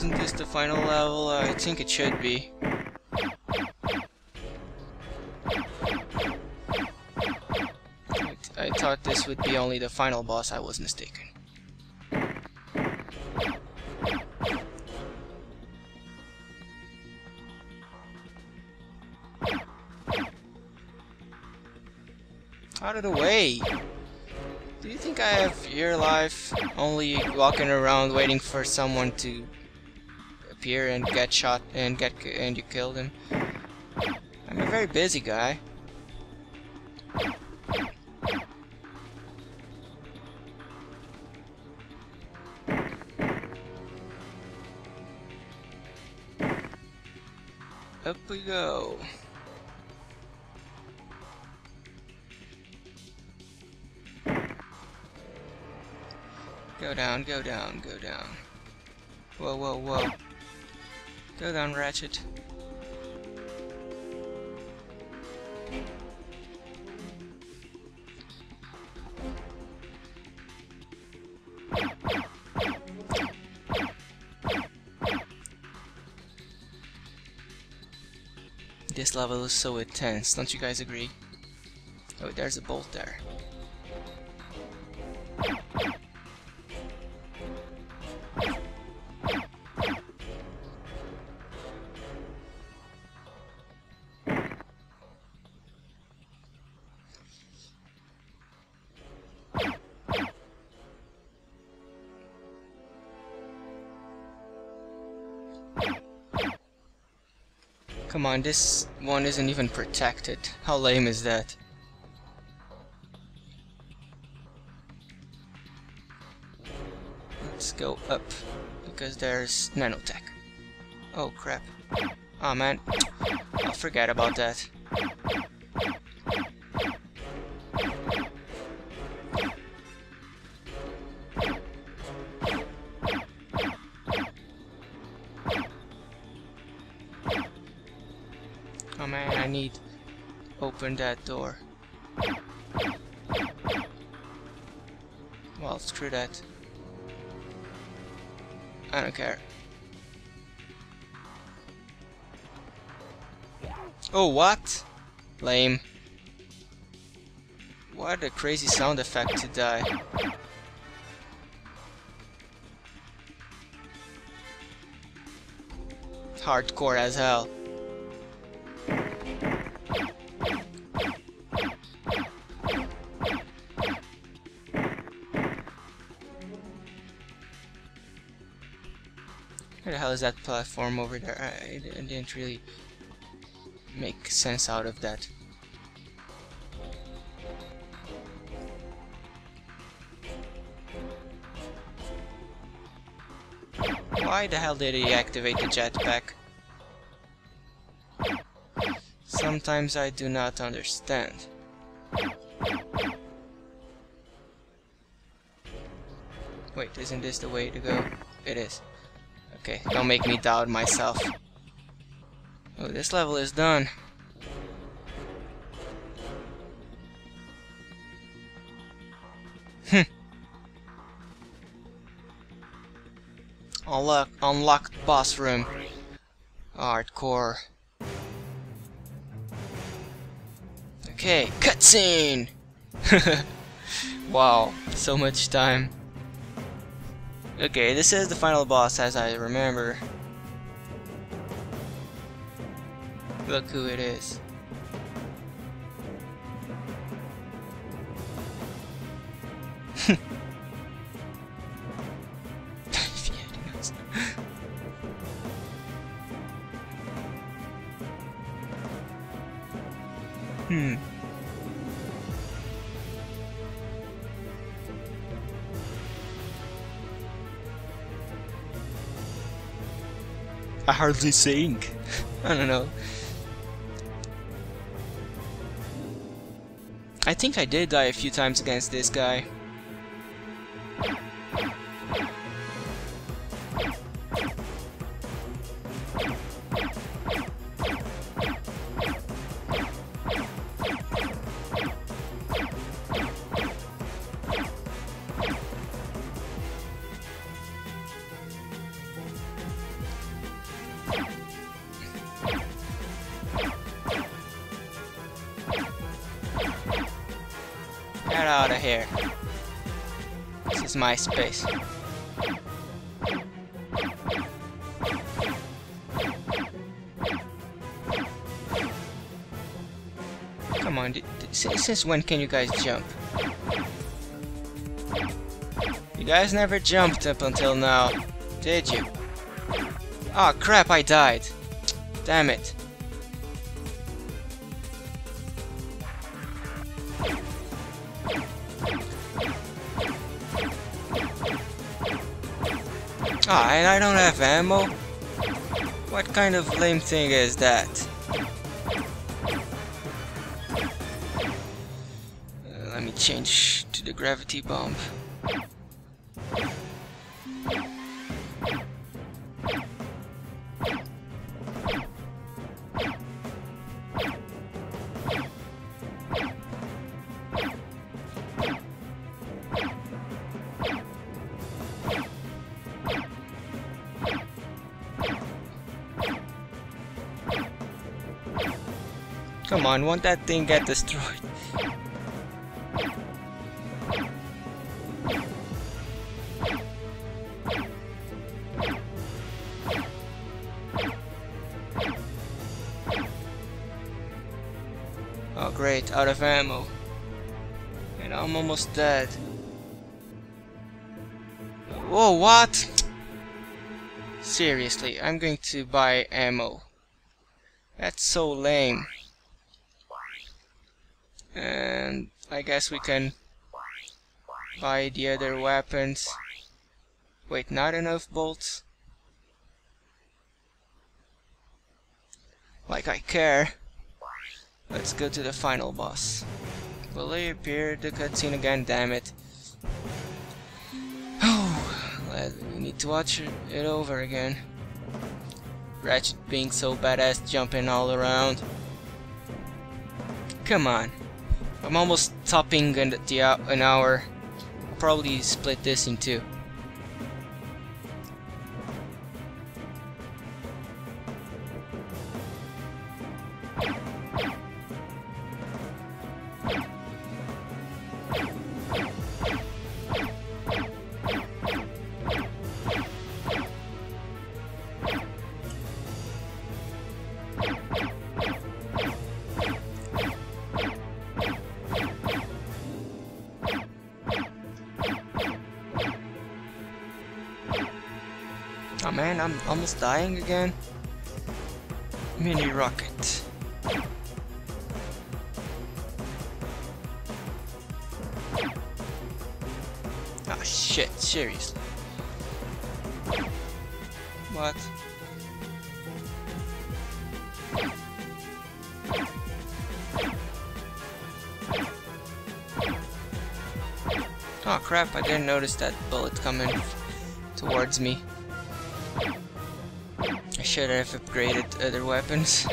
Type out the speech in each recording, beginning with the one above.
Isn't this the final level? I think it should be. I thought this would be only the final boss. I was mistaken. Out of the way! Do you think I have your life only walking around waiting for someone to appear and get shot and you killed him? I'm a very busy guy. Up we go. Go down, go down, go down. Whoa, whoa, whoa. Go down, Ratchet. This level is so intense, don't you guys agree? Oh, there's a bolt there. Come on, this one isn't even protected. How lame is that? Let's go up, because there's nanotech. Oh crap. Oh man, I'll forget about that. Oh man, I need to open that door. Well, screw that. I don't care. Oh, what? Lame. What a crazy sound effect to die. Hardcore as hell. Where the hell is that platform over there? I didn't really make sense out of that. Why the hell did he activate the jetpack? Sometimes I do not understand. Wait, isn't this the way to go? It is. Okay, don't make me doubt myself. Oh, this level is done. Unlocked boss room. Hardcore. Okay, cutscene! Wow, so much time. Okay, this is the final boss as I remember. Look who it is. I hardly sing. I don't know. I think I did die a few times against this guy. Get out of here. This is my space. Come on, since when can you guys jump? You guys never jumped up until now, did you? Ah, crap, I died. Damn it. Ah, and I don't have ammo? What kind of lame thing is that? Let me change to the gravity bomb. Come on, won't that thing get destroyed? Oh great, out of ammo. And I'm almost dead. Whoa, what? Seriously, I'm going to buy ammo. That's so lame. And I guess we can buy the other weapons. Wait, not enough bolts? Like I care. Let's go to the final boss. Will they appear the cutscene again? Damn it. Oh, we need to watch it over again. Ratchet being so badass, jumping all around. Come on. I'm almost topping an hour. I'll probably split this in two. Oh man, I'm almost dying again. Mini rocket. Ah shit, seriously. What? Oh crap, I didn't notice that bullet coming towards me. I should have upgraded other weapons.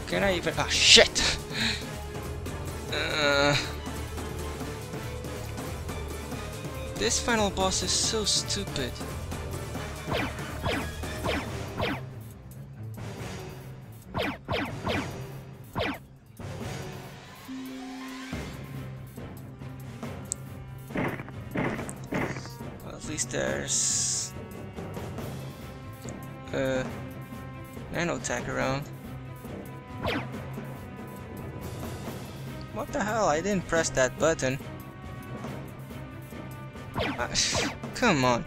Can I even? Ah, shit! This final boss is so stupid. Well, at least there's nanotech around. What the hell? I didn't press that button. Come on.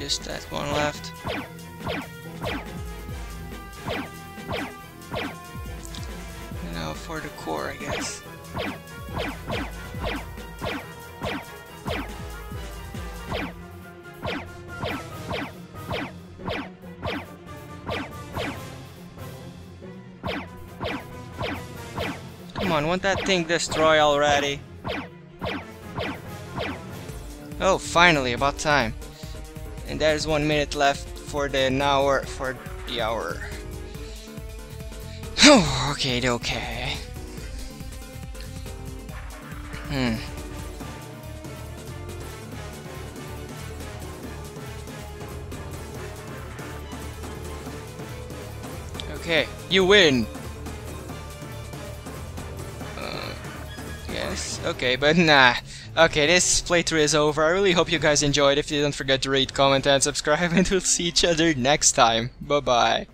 just that one left. Now for the core, I guess. Come on, won't that thing destroy already? Oh, finally, about time. And there's 1 minute left for the hour. Oh, okay, okay. Okay, you win. Yes, okay, but nah. Okay, this playthrough is over. I really hope you guys enjoyed. If you don't forget to rate, comment, and subscribe, and we'll see each other next time. Bye-bye.